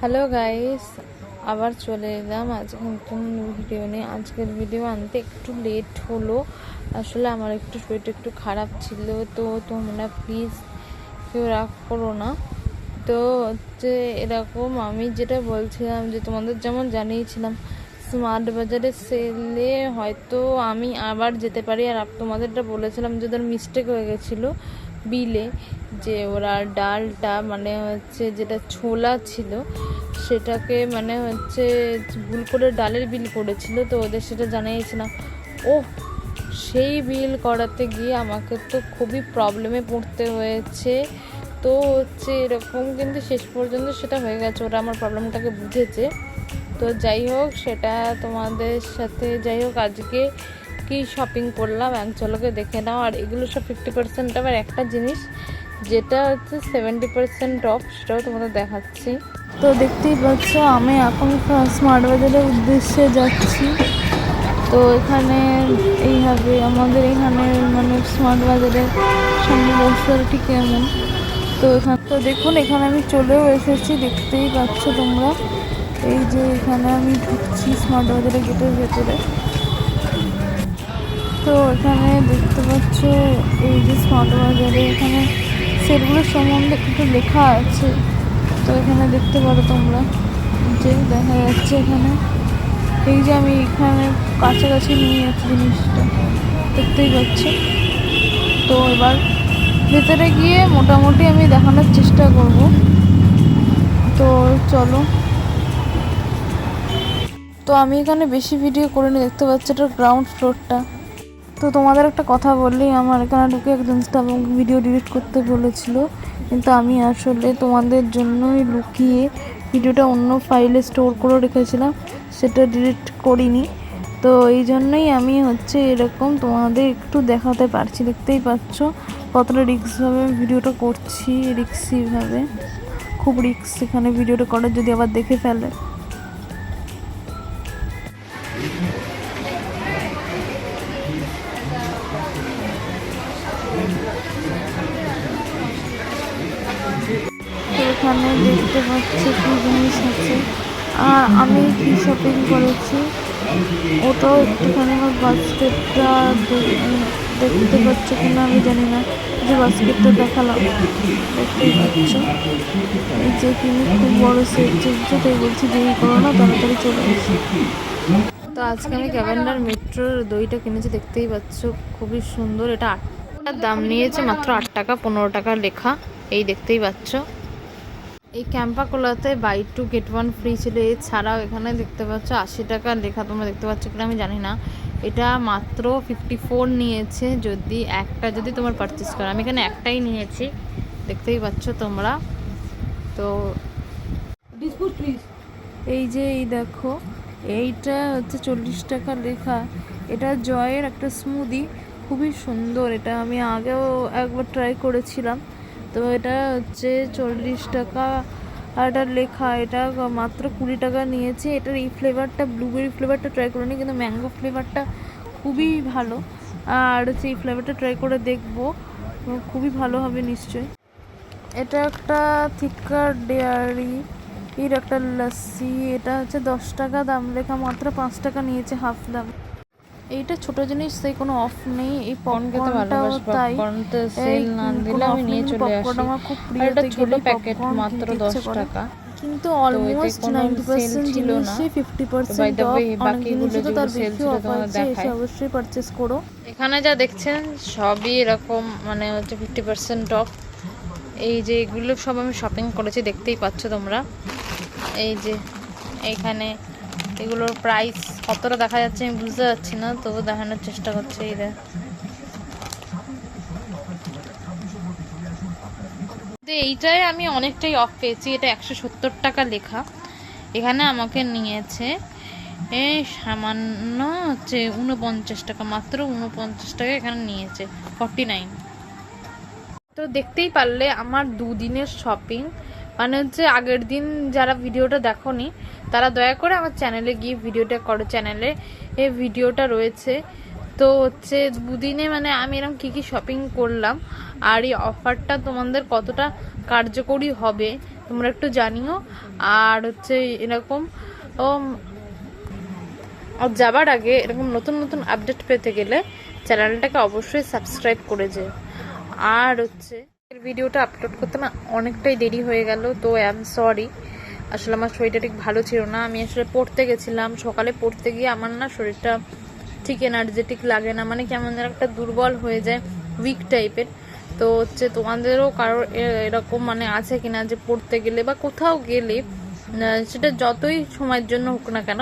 Hello guys, আবার চলে এলাম আজকে নতুন ভিডিও নিয়ে। আজকের ভিডিও আনতে একটু লেট হলো, আসলে আমার একটু শরীরটা একটু খারাপ ছিল, তো তোমরা প্লিজ কেউ রাগ করো না। তো হচ্ছে এরকম, আমি যেটা বলছিলাম যে তোমাদের যেমন জানিয়েছিলাম স্মার্ট বাজারে সেলে হয়তো আমি আবার যেতে পারি, আর তোমাদেরটা বলেছিলাম যে ওদের মিস্টেক হয়ে গেছিলো বিলে, যে ওরা ডালটা মানে হচ্ছে যেটা ছোলা ছিল সেটাকে মানে হচ্ছে ভুল করে ডালের বিল করেছিল, তো ওদের সেটা জানিয়েছিলাম। ও সেই বিল করাতে গিয়ে আমাকে তো খুবই প্রবলেমে পড়তে হয়েছে। তো হচ্ছে এরকম, কিন্তু শেষ পর্যন্ত সেটা হয়ে গেছে, ওরা আমার প্রবলেমটাকে বুঝেছে। তো যাই হোক, সেটা তোমাদের সাথে যাই হোক আজকে কি শপিং করলাম এক ঝলকে দেখে নাও। আর এগুলো সব 50% আবার একটা জিনিস যেটা হচ্ছে 70% অফ, সেটাও তোমাদের দেখাচ্ছি। তো দেখতেই পাচ্ছ আমি এখন স্মার্ট বাজারের উদ্দেশ্যে যাচ্ছি। তো এখানে এইভাবে আমাদের এখানে মানে স্মার্ট বাজারের সামনে রাস্তাটি কেমন, তো এখানে তো দেখুন এখানে আমি চলেও এসেছি, দেখতেই পাচ্ছ তোমরা। এই যে এখানে আমি ঢুকছি স্মার্ট বাজারের গেটের ভেতরে। তো এখানে দেখতে পাচ্ছ এই যে স্মার্ট বাজারে এখানে সেলগুলোর সম্বন্ধে একটু লেখা আছে। তো এখানে দেখতে পারো তোমরা, যে দেখা যাচ্ছে এখানে এই যে আমি এখানে কাছাকাছি নিয়ে যাচ্ছি জিনিসটা, দেখতেই পাচ্ছ। তো এবার ভেতরে গিয়ে মোটামুটি আমি দেখানোর চেষ্টা করব। তো চলো। তো আমি এখানে বেশি ভিডিও করিনি, দেখতে পাচ্ছি এটা গ্রাউন্ড ফ্লোরটা। তো তোমাদের একটা কথা বললেই, আমার এখানে ঢুকে একজন স্টাফ ভিডিও ডিলিট করতে বলেছিল, কিন্তু আমি আসলে তোমাদের জন্যই লুকিয়ে ভিডিওটা অন্য ফাইলে স্টোর করে রেখেছিলাম, সেটা ডিলিট করিনি। তো এই জন্যই আমি হচ্ছে এরকম তোমাদের একটু দেখাতে পারছি, দেখতেই পাচ্ছ কতটা রিস্কভাবে ভিডিওটা করছি, রিস্কিভাবে, খুব রিস্ক এখানে ভিডিওটা করে, যদি আবার দেখে ফেলে। এখানে দেখতে পাচ্ছি কি জিনিস আছে, আর আমি কি শপিং করেছি ওটাও একটুখানি আমার বাস্কেটটা দেখতে পাচ্ছ কিনা আমি জানি না, যে বাস্কেটটা দেখালাম দেখতেই পাচ্ছ। এই যে কিনে খুব বড় সেট চলছে, তাই বলছি দেরি করো না, তাড়াতাড়ি চলে আসি। তো আজকে আমি ক্যাভেন্ডার মেট্রোর দইটা কিনেছি, দেখতেই পাচ্ছ খুবই সুন্দর। এটা 8 টাকার দাম নিয়েছে, মাত্র 8 টাকা 15 টাকা লেখা, এই দেখতেই পাচ্ছ। এই ক্যাম্পাকোলাতে বাই 2 get 1 ফ্রি ছিল। এছাড়াও এখানে দেখতে পাচ্ছ 80 টাকা লেখা, তোমরা দেখতে পাচ্ছ কিনা আমি জানি না। এটা মাত্র 54 নিয়েছে যদি তোমার পারচেস করো। আমি এখানে একটাই নিয়েছি, দেখতেই পাচ্ছ তোমরা। তো এই যে এই দেখো, এইটা হচ্ছে 40 টাকা লেখা। এটা জয়ের একটা স্মুদি, খুবই সুন্দর। এটা আমি আগেও একবার ট্রাই করেছিলাম। তো এটা হচ্ছে 40 টাকা, আর এটা লেখা এটা মাত্র 20 টাকা নিয়েছে। এটার এই ফ্লেভারটা, ব্লুবেরি ফ্লেভারটা ট্রাই করিনি, কিন্তু ম্যাঙ্গো ফ্লেভারটা খুবই ভালো। আর হচ্ছে এই ফ্লেভারটা ট্রাই করে দেখবো, খুবই ভালো হবে নিশ্চয়ই। এটা একটা থিকার ডেয়ারি এর একটা লস্যি, এটা হচ্ছে 10 টাকা দাম লেখা, মাত্র 5 টাকা নিয়েছে হাফ দাম। এইটা ছোট জিনিস, সেই কোনো অফ নেই। এই পপকর্নটাও তাই, সেল না দিলে আমি নিয়ে চলে আসি। আমার খুব প্রিয়, এটা ছোট প্যাকেট মাত্র 10 টাকা, কিন্তু অলমোস্ট 90% জিনিসই 50% অফ। অনেক জিনিস তো তার বেশি অফ আছে, এসে অবশ্যই পারচেস করো। এখানে যা দেখছেন সবই এরকম মানে হচ্ছে 50% অফ। এই যে এগুলো সব আমি শপিং করেছি, দেখতেই পাচ্ছ তোমরা। এই যে এইখানে এগুলোর প্রাইস কতটা দেখা যাচ্ছে আমি বুঝতে পারছি না, তবু দেখানোর চেষ্টা করছি। এইটাই আমি অনেকটাই অফ পেয়েছি, এটা 170 টাকা লেখা। এখানে আমাকে নিয়েছে এই সামান্য হচ্ছে 49 টাকা, মাত্র 49 টাকা এখানে নিয়েছে, 49। তো দেখতেই পারলে আমার দুদিনের শপিং, মানে হচ্ছে আগের দিন যারা ভিডিওটা দেখোনি তারা দয়া করে আমার চ্যানেলে গিয়ে ভিডিওটা করো, চ্যানেলে এই ভিডিওটা রয়েছে। তো হচ্ছে দুদিনে মানে আমি এরকম কী কী শপিং করলাম, আর এই অফারটা তোমাদের কতটা কার্যকরী হবে তোমরা একটু জানিও। আর হচ্ছে এরকম যাবার আগে এরকম নতুন নতুন আপডেট পেতে গেলে চ্যানেলটাকে অবশ্যই সাবস্ক্রাইব করে যে। আর হচ্ছে ভিডিওটা আপলোড করতে না অনেকটাই দেরি হয়ে গেল, তো আই এম সরি। আসলে আমার শরীরটা ঠিক ভালো ছিল না, আমি আসলে পড়তে গেছিলাম, সকালে পড়তে গিয়ে আমার না শরীরটা ঠিক এনার্জেটিক লাগে না, মানে কেমন যেন একটা দুর্বল হয়ে যায়, উইক টাইপের। তো হচ্ছে তোমাদেরও কারোর এরকম মানে আছে কিনা যে পড়তে গেলে বা কোথাও গেলে সেটা যতই সময়ের জন্য হোক না কেন,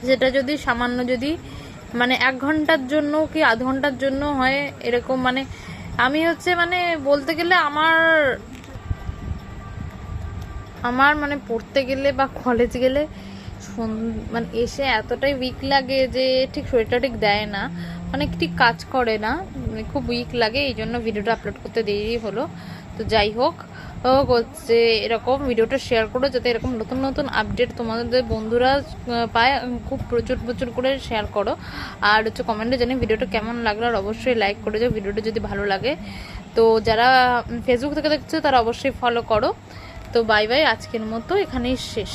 সেটা যদি সামান্য যদি মানে 1 ঘন্টার জন্য কি আধ ঘন্টার জন্য হয় এরকম, মানে আমি হচ্ছে মানে বলতে গেলে আমার মানে পড়তে গেলে বা কলেজ গেলে মানে এসে এতটাই উইক লাগে যে ঠিক শরীরটা ঠিক দেয় না, মানে ঠিক কাজ করে না, মানে খুব উইক লাগে। এই জন্য ভিডিওটা আপলোড করতে দেরি হলো। তো যাই হোক হচ্ছে এরকম ভিডিওটা শেয়ার করো যাতে এরকম নতুন নতুন আপডেট তোমাদের বন্ধুরা পায়, খুব প্রচুর প্রচুর করে শেয়ার করো। আর হচ্ছে কমেন্টে জানি ভিডিওটা কেমন লাগলো, আর অবশ্যই লাইক করে যাও ভিডিওটা যদি ভালো লাগে। তো যারা ফেসবুক থেকে দেখছো তারা অবশ্যই ফলো করো। তো বাই বাই, আজকের মতো এখানেই শেষ।